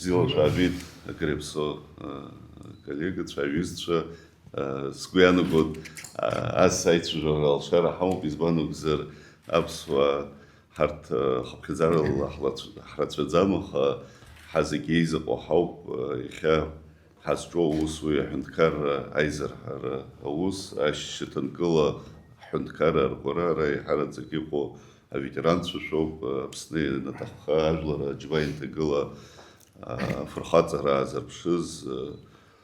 бзила шавид акрепсо коллега шавистша сгуяну год сайт журнал шара хаму бизбану гзер абсва харт хапхизарл хратшадзану хазигейз قحوب إخا حسجو وسوي حنكر أيزر أوس أش تنقل حنكر القرار حرد زكيبو ветеран шоп псны натахха ажлара джвайн тгыла фурхатара зарпшиз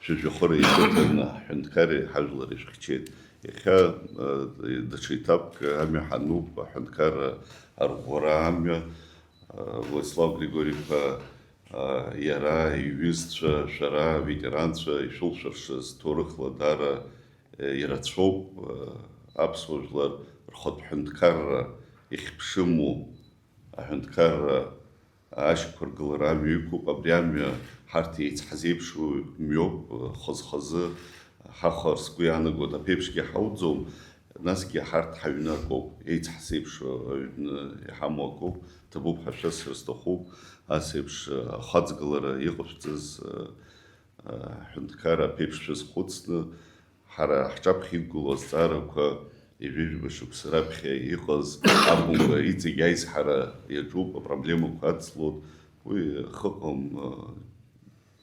шижохори итна ханкари хажлара ишхчет иха дачитап ами хануб ханкар аргора ами Владислав Григорьев яра ювистша шара ветеранша ишулшаршиз торыхла дара ирацоп абсужлар рхот ханкар ихпшиму ахынткар ашкур гылрам юку абрям харти хазибшу мёб хозхозы хахор скуяны года пепшки хаудзум наски харт хавинарко эйц хасибшу хамоко табуб хашас рстоху асибш хазгылара йыгыпсыз хынткара пепшис хуцны хара хчап хигулос царко Ивижу срапхе ихоз абунга ити яйс хара яджуба проблему хатслот уи хоком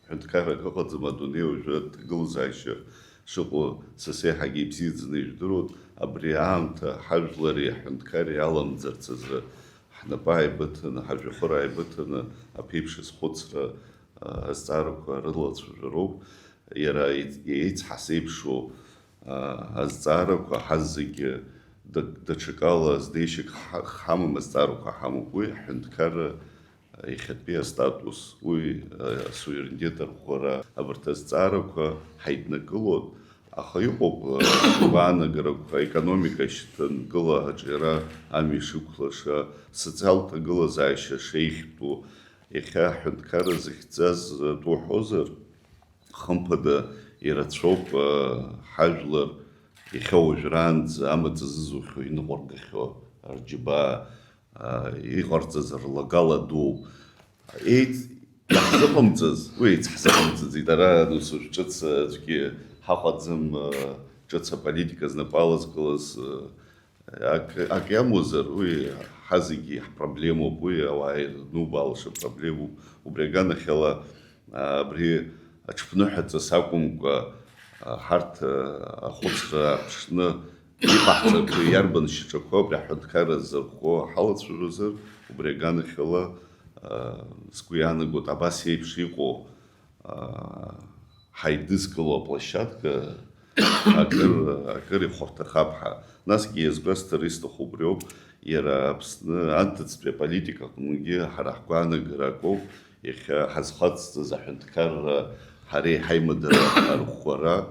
хэнткара хокозма дуне уже глазайше шуко сосе хагибсидзны ждурут абриамта хажлари хэнткари алам зерцзра хнапай бытна хажхурай бытна апипшис хуцра старука рылоц журоб яра яйц хасибшу азцарака хаззиги дачекала здейшик хамам азцарака хамукуй хэнткар ихэтби статус уй суверенитет хора абартазцарака хайднакылот ахайпоп ванагарака экономика щитан гыла аджера амишуклаша социалта гыла зайша шейхту иха хэнткар зихцаз тухозер хампада ирацоп хажлар ихаужранз амацзызуху иноргахо арджиба игорцзарлагала ду эйт захомцз уйт захомцз идара нусучц зки хахадзм чца политика знапалас голос ак ямузер уй хазиги проблему буй авай ну балша проблему у бригана хела бри ачпнухаца сакумка харт ахуцра пшны ипахца ярбан шичако браханткара зархо халацужузер у бригана хела скуяны год абасей пшико хайдыскало площадка акыр хортахапха наски избастаристо хубрёб ера антицпре политика кунги харахканы граков их хазхац заханткар хари хаймадра архора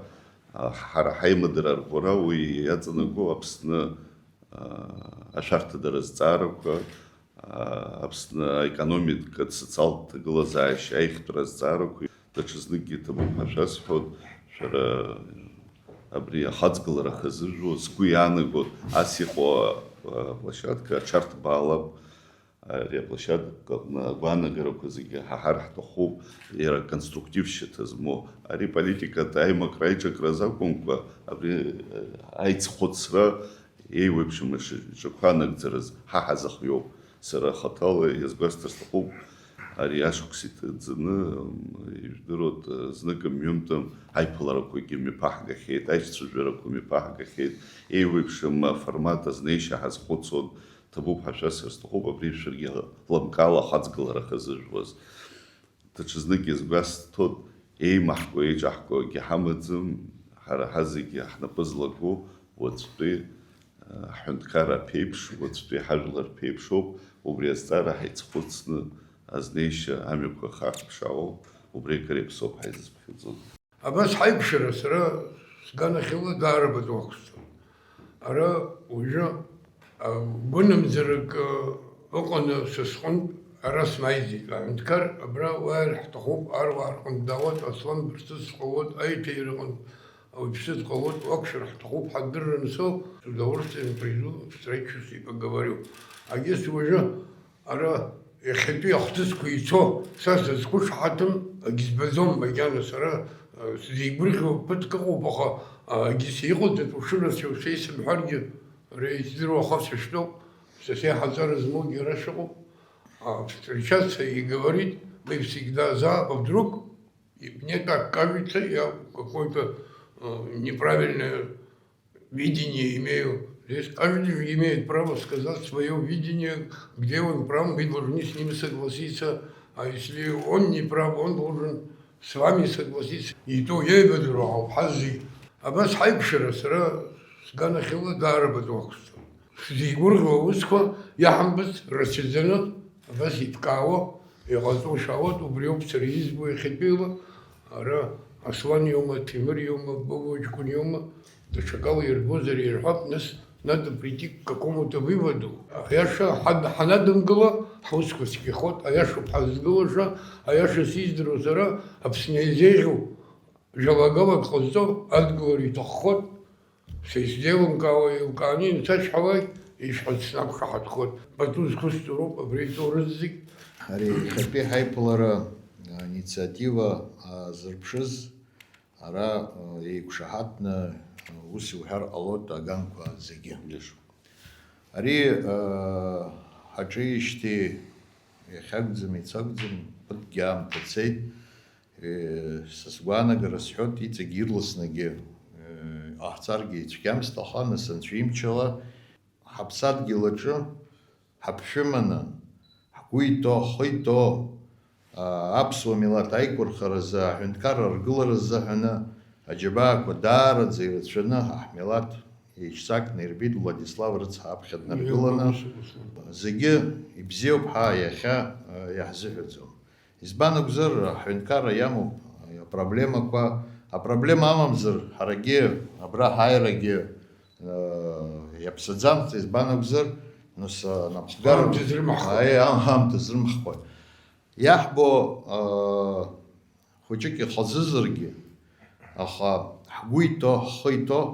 хара хаймадра архора уи яцнаго апсна ашарта даразцарка апсна экономика социал глазаиш айх даразцарку дачзники табу хашас ход шара абри хацглара хазжу скуяны год асихо площадка чарт балаб площадка на главной горокозиге хахар хоху era конструктивщитазмо ари политика тайма крайчак разаконка абри айц хоцра ей в общем жоханак зараз хахазахё сара хатала язгостарстху ари ашуксит дзны иждырот знаком мюмтам айпалараку геми пахгахет айчцужераку ми пахгахет ей в общем формата знейша хазхоцон табуб хашас рстхоба пришерги ламкала хацглара хазжвоз тачзники згас тот ей махко ей жахко гехамадзм хара хазиги хнапызлагу вот при хэнткара пепш вот при хажлар пепшоп убрестара хайцхуцны азнейша амико хахшао убре карепсоп хайзбхизон абас хайпшера сра сганахила дарбадокс ара уже гунамзерк окон сесхон арас майзи ланткар абра вар тахуб арвар кондават аслан бирсис qowod ay tayriqon او бирсис qowod окшер тахуб хаддернсо удовольствие приду встречусь и поговорю а если уже ара иахьатәи ахҭысқәа ицо, са сызқәышҳаҭым, агьзбаӡом макьана сара сзеигәырӷьо ԥыҭк ыҟоуп, аха агьыс иҟаҵатә ушынацәа шеисымҳәаргьы, ари издыруа ахацәа шәтәоуп, са сеиҳаҵара змоугьы ара шыҟоуп. Встречаться и говорить мы всегда за, а вдруг мне так кажется, я какое-то неправильное видение имею. Здесь каждый имеет право сказать свое видение, где он прав, мы должны с ним согласиться. А если он не прав, он должен с вами согласиться. И то я веду, хаззи. А бас хайкшера сра сгана хила дара бадвахсу. Зигурго усква яхамбас расчезенот, а бас иткаво, и газо шавот убрёб сризбу и хипила, ара Аслан йома, Тимир йома, Бабочкун йома, дошагал Ирбозер Ирхат, нас надо прийти к какому-то выводу. А я ша ханадангала, хаускуский ход, а я ша пазгала, а я ша сиздру зара, обснезежу, жалагала козо, отговорит ход, все сделан кого и уканин, тач хавай, и шатснак хат ход. Потом скустуру, обрейту раззик. Ари хапи хайпалара инициатива зырԥшыз ара еиқәшаҳаҭны ус иуҳәар ҟалоит аганқәа зегьы. Ари ҳаҿижьҭеи иахьакәӡам, ицакәӡам, ԥыҭкгьы аамҭа цеит. Са сгәаанагара сҳәоит, иҵегь ирласнгьы ҟаҳҵаргьы ицәгьамызт, аха нас анцәа имчала ҳаԥсадгьыл аҿы ҳаԥшәыманы ҳгәы иҭоу, ҳхы иҭоу аԥсуа милаҭ аиқәырхаразы, аҳәынҭқарра аргылара азыҳәаны аџьабаақәа даараӡа ирацәаны ҳмилаҭ еиҿцакны ирбеит Владислав рыцҳа аԥхьа днаргыланы зегьы ибзиоуп ҳәа иахьа иаҳзыҳәаӡом. Избан акәзар, аҳәынҭқарра иамоуп апроблемақәа, апроблема амамзар ҳарагьы абра ҳааирагьы иаԥсаӡамызт, избан акәзар, нас напхгара аамҭа зрымхуа. Иаҳбо хәыҷык ихазызаргьы, аха ҳгәы иҭоу, ҳхы иҭоу,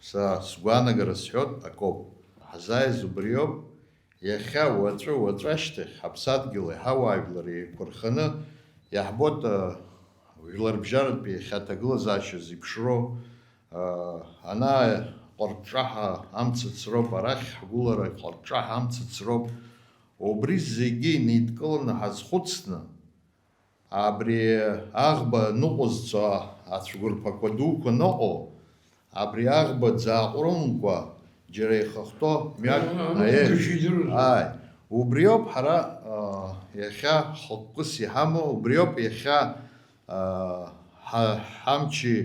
са сгәаанагара сҳәоит акоуп. Ҳзааиз убриоуп, иахьа уаҵәы ашьҭахь ҳаԥсадгьыл иҳауаажәлар еиқәырханы иаҳбоит жәларбжьаратәи иахьа аҭагылазаашьа зеиԥшроу, ана ҟарҿаҳа амцацроуп, арахь ҳгәылара ҟарҿаҳа амцацроуп. Убри зегьы неидкыланы ҳазхәыцны, абри аӷба ныҟәызцо ацәқәырԥақәа дуқәа ныҟоу, абри аӷба ӡааҟәрымкәа џьара ихахҭоу мҩак убриоуп ҳара иахьа хықәкыс иҳамоу, убриоуп иахьа ҳамчи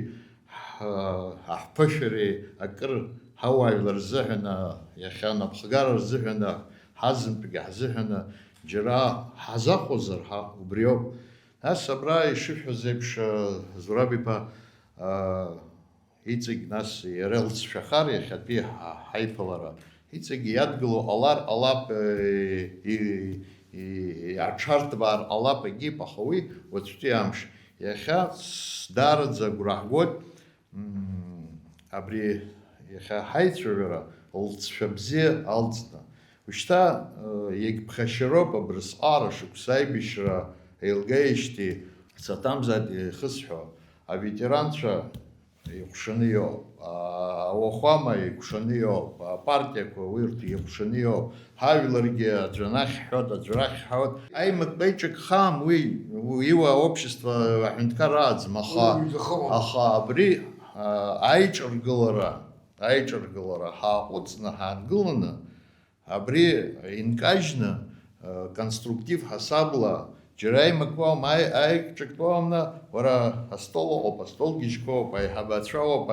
ҳаҳԥышәареи акыр ҳауаажәлар рзыҳәаны, иахьа напхгара рзыҳәаны, ҳазынтәгьы ҳзыҳәаны џьара ҳазахәозар убриоуп. Нас абра ишышәҳәоз еиԥш Зураб-иԥа иҵегь нас иара илҵшәахар иахьатәи ҳаиԥылара, иҵегь иадгыло ҟалап, иаҽарҭбаар ҟалап егьип, аха уи уаҵәтәи амш. Иахьа даараӡа агәра ҳгоит абри иахьа ҳаицәажәара лҵшәа бзиа алҵны. Ушьҭа иагьԥхашьароуп абрысҟара шықәса аибашьра еилгаижьҭеи саҭамзааит ихысҳәо, аветеранцәа еиҟәшаны иоуп, ауахәама еиқәшаны иоуп, апартиақәа урҭ еиҟәшаны иоуп, ҳажәларгьы аӡәанахь ҳҳәоит, аӡәрахь ҳҳәоит. Аимак-беиҿак хаам уи иуа аобщество аҳәынҭқар ааӡам, аха абри аиҿаргылара ҳааҟәыҵны, ҳаангыланы, абри инкажьны конструктив ҳасабла џьара аимакуам, аиҿактәуамна, уара астол ыҟоуп, астолгьежьқәа ыҟоуп, аиҳабацәа ыҟоуп,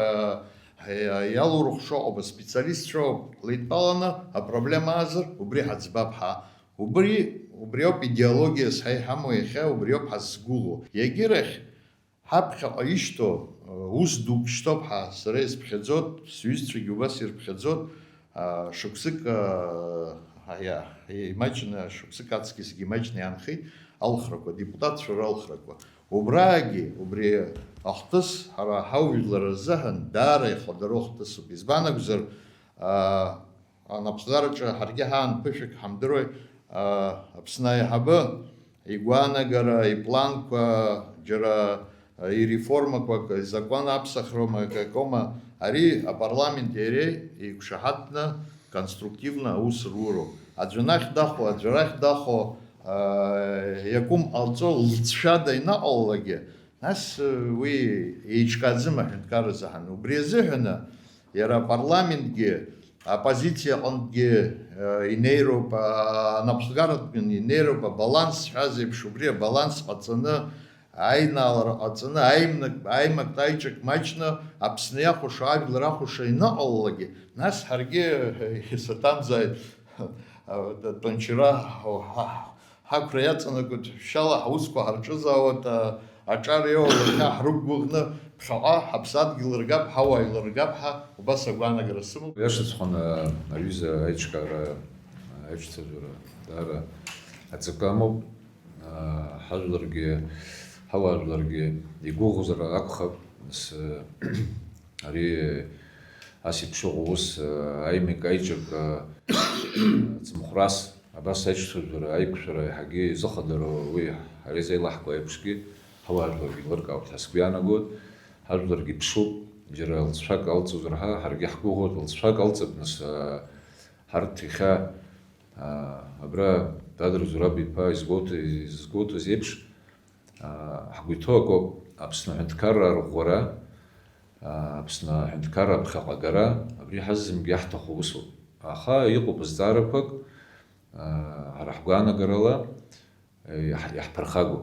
иалурыхәша ыҟоуп, аспециалистцәа ыҟоуп, леидтәаланы апроблема аазар, убри ҳаӡбап ҳа. Убриоуп идеологиас ҳаиҳамоу иахьа, убриоуп ҳазгәыло. Иагьирахь ҳаԥхьаҟа ишьҭоу ус дук шьҭоуп ҳа, сара исԥхьаӡоит, сҩызцәагьы убас ирԥхьаӡоит, шықәсык имаҷны, шықәсык аҵкьысгьы имаҷны иаанхеит алхрақәа, депутатцәа ралхрақәа. Убраагьы, убри ахҭыс ҳара ҳаужәлар рзыҳәан даара ихадароу хҭысуп. Избан акәзар, анапхгараҿы ҳаргьы ҳаан ԥышәак ҳамдыруеит, Апсна Хабы, Игуанагара, и Планка, Джера, и реформа, и закон Апсахрома, какома, ари, а парламент ере, и кшахатна, конструктивно усруру. Аджанах дахо, якум алцо лцшада и на аллаге, нас вы ичказыма хенкарзахан, убрезыхана, яра парламентге, оппозиция онге инейропа, напсгарат инейропа, баланс хазеб шубре, баланс пацана, айналар, пацана, аймак тайчак мачна, апсния хуша, вилра хуша и на аллаге, нас харге сатан зайд, тончера, хакраяцана гуд шала хауско харчуза ачарио хрубгугна пхаа хабсад гилргаб хавай лргаб убас агвана грасму яшц хона алюза айчкара айчцэжура дара ацакамо хажларге хаварларге игугузара акха с ари асипшогус аймик айчк цмхрас абас айчцэжура айкшара хаги захадро ви аризай лахко айпшки хаварларге лргаб тасквианагод хажларге пшу جرال شاك ألتو زرها هرجع حقوقه شاك ألتو بنس هرتيخا أبرا تدرس زرابي با إزغوت زيبش حقوقه أبسنا هنتكرر غورا أبسنا هنتكرر بخلق جرا أبري حزم جحت خوسو أخا يقو بزداربك هرحقانا جرالا يحبرخاجو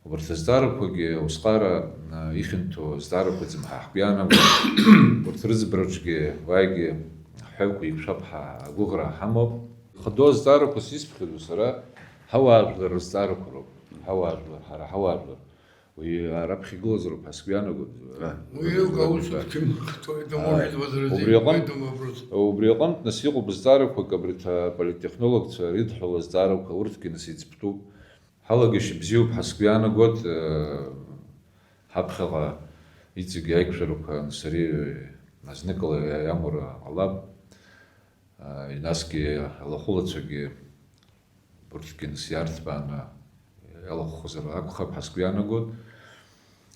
وبرتزداربك وسقارا يخنتو زداربك زمها حبيانا وبرترزبرجك واجي حوكو يكشبها غوغرا حمب خدو زداربك سيسبخدو سرا هوا زداربك هوا هوا ويربخي غوزرو حسبيانا кто это может возразить по этому вопросу? وبريقمت نسيقو بزداربك قبرتا политтехнолог ريد حول زداربك ورتكي نسيتسبتو حلقش بزيوب حسبيانا قد حبخغا يتزق يكشروك نسري نزنقل يامر علاب يناسكي على خلطشي برتكي نسيارت بانا على خزر اكو خب حسبيانا قد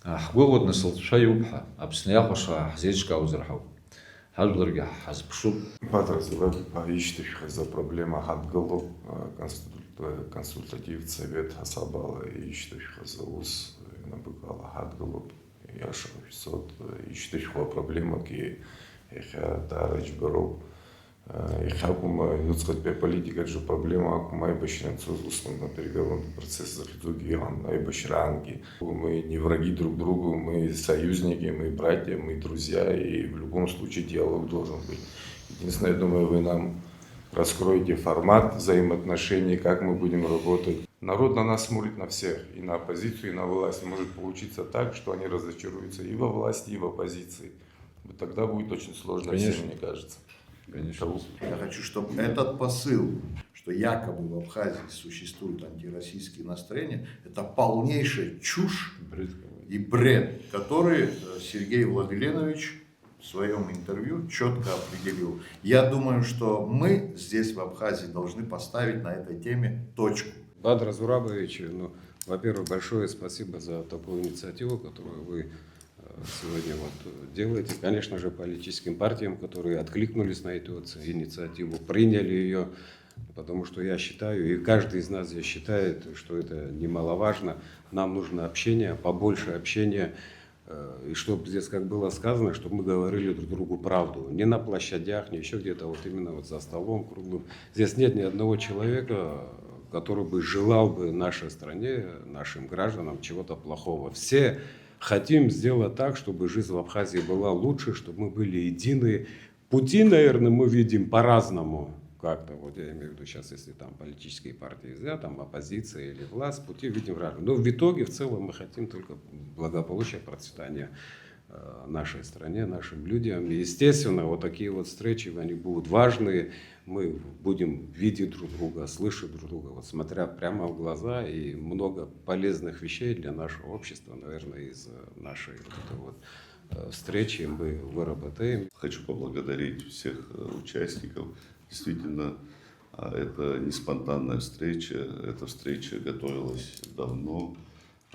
حقوق نسلت شي وبحا ابسنيا خوش حزيجكا وزرحو حلقرقا حزبشو Подразумевает ищущих за проблема Хадгалу, консультатив совет Хасабала, ищущих за ус набегала Хадгалу, Яша Фисот, ищущих проблема ки Дарач Беру, Хакума, людская политика, же проблема, Акумай Баширан на переговорном процессе Захидугиан, Айбаширанги. Мы не враги друг другу, мы союзники, мы братья, мы друзья, и в любом случае диалог должен быть. Единственное, я думаю, вы нам раскроете формат взаимоотношений, как мы будем работать. Народ на нас смотрит на всех, и на оппозицию, и на власть. Может получиться так, что они разочаруются и во власти, и в оппозиции. Тогда будет очень сложно всем, мне кажется. Конечно. Я хочу, чтобы этот посыл, что якобы в Абхазии существуют антироссийские настроения, это полнейшая чушь и бред, который Сергей Владиленович в своем интервью четко определил. Я думаю, что мы здесь в Абхазии должны поставить на этой теме точку. Бадра Зурабович, во-первых, большое спасибо за такую инициативу, которую вы сегодня делаете. Конечно же, политическим партиям, которые откликнулись на эту инициативу, приняли ее, потому что я считаю, и каждый из нас здесь считает, что это немаловажно. Нам нужно общение, побольше общения, и чтобы здесь, как было сказано, чтобы мы говорили друг другу правду. Не на площадях, не еще где-то, именно за столом круглым. Здесь нет ни одного человека, который бы желал бы нашей стране, нашим гражданам чего-то плохого. Все хотим сделать так, чтобы жизнь в Абхазии была лучше, чтобы мы были едины. Пути, наверное, мы видим по-разному. Как-то, я имею в виду сейчас, если там политические партии, там оппозиция или власть, пути видим разные. Но в итоге, в целом, мы хотим только благополучия, процветания нашей стране, нашим людям. И, естественно, такие встречи, они будут важные. Мы будем видеть друг друга, слышать друг друга, смотря прямо в глаза. И много полезных вещей для нашего общества, наверное, из нашей встречи мы выработаем. Хочу поблагодарить всех участников. Действительно, Это не спонтанная встреча, эта встреча готовилась давно,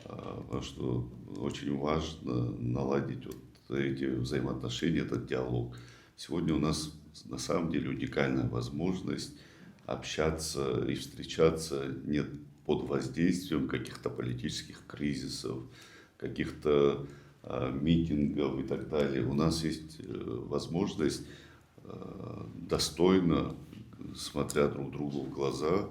потому что очень важно наладить вот эти взаимоотношения, этот диалог. Сегодня у нас на самом деле уникальная возможность общаться и встречаться не под воздействием каких-то политических кризисов, каких-то митингов и так далее. У нас есть возможность достойно, смотря друг другу в глаза,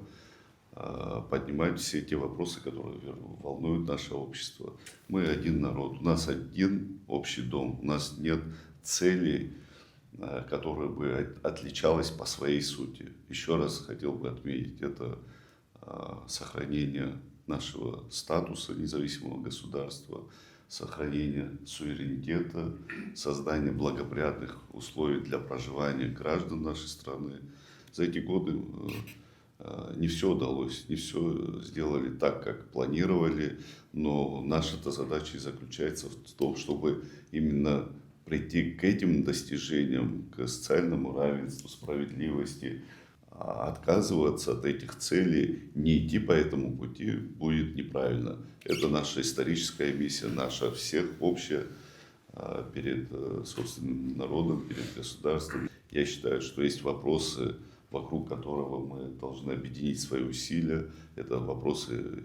поднимать все те вопросы, которые волнуют наше общество. Мы один народ, у нас один общий дом, у нас нет целей, которая бы отличалась по своей сути. Еще раз хотел бы отметить, это сохранение нашего статуса независимого государства, сохранение суверенитета, создание благоприятных условий для проживания граждан нашей страны. За эти годы не все удалось, не все сделали так, как планировали, но наша-то задача и заключается в том, чтобы именно прийти к этим достижениям, к социальному равенству, справедливости. А отказываться от этих целей, не идти по этому пути будет неправильно. Это наша историческая миссия, наша всех общая перед собственным народом, перед государством. Я считаю, что есть вопросы, вокруг которого мы должны объединить свои усилия. Это вопросы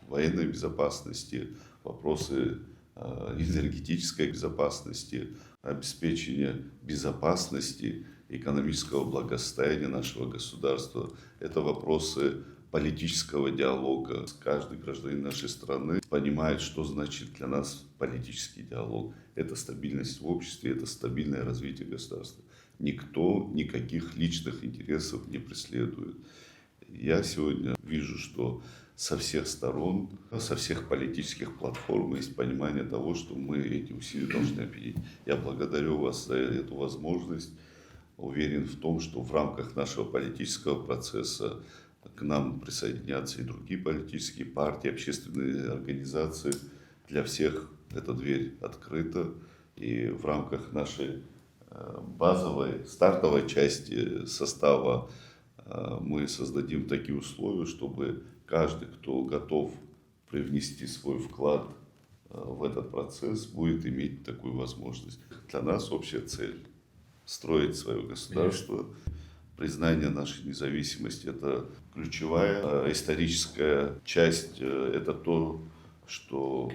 военной безопасности, вопросы энергетической безопасности, обеспечения безопасности, экономического благосостояния нашего государства. Это вопросы политического диалога. Каждый гражданин нашей страны понимает, что значит для нас политический диалог. Это стабильность в обществе, это стабильное развитие государства. Никто никаких личных интересов не преследует. Я сегодня вижу, что со всех сторон, со всех политических платформ есть понимание того, что мы эти усилия должны объединить. Я благодарю вас за эту возможность. Уверен в том, что в рамках нашего политического процесса к нам присоединятся и другие политические партии, общественные организации. Для всех эта дверь открыта. И в рамках нашей базовой, стартовой части состава мы создадим такие условия, чтобы каждый, кто готов привнести свой вклад в этот процесс, будет иметь такую возможность. Для нас общая цель – строить свое государство. Признание нашей независимости – это ключевая историческая часть, это то, что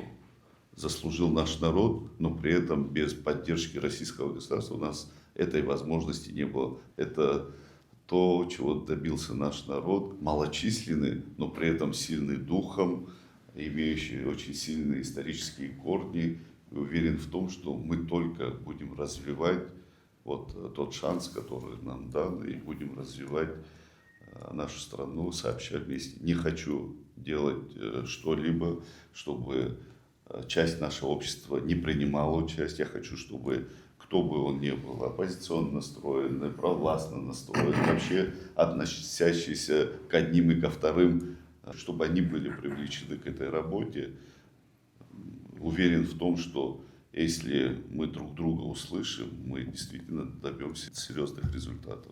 заслужил наш народ, но при этом без поддержки российского государства у нас этой возможности не было. Это то, чего добился наш народ, малочисленный, но при этом сильный духом, имеющий очень сильные исторические корни. И уверен в том, что мы только будем развивать вот тот шанс, который нам дан, и будем развивать нашу страну сообща вместе. Не хочу делать что-либо, чтобы часть нашего общества не принимала участие. Я хочу, чтобы кто бы он ни был, оппозиционно настроенный, провластно настроенный, вообще относящийся к одним и ко вторым, чтобы они были привлечены к этой работе. Уверен в том, что если мы друг друга услышим, мы действительно добьемся серьезных результатов.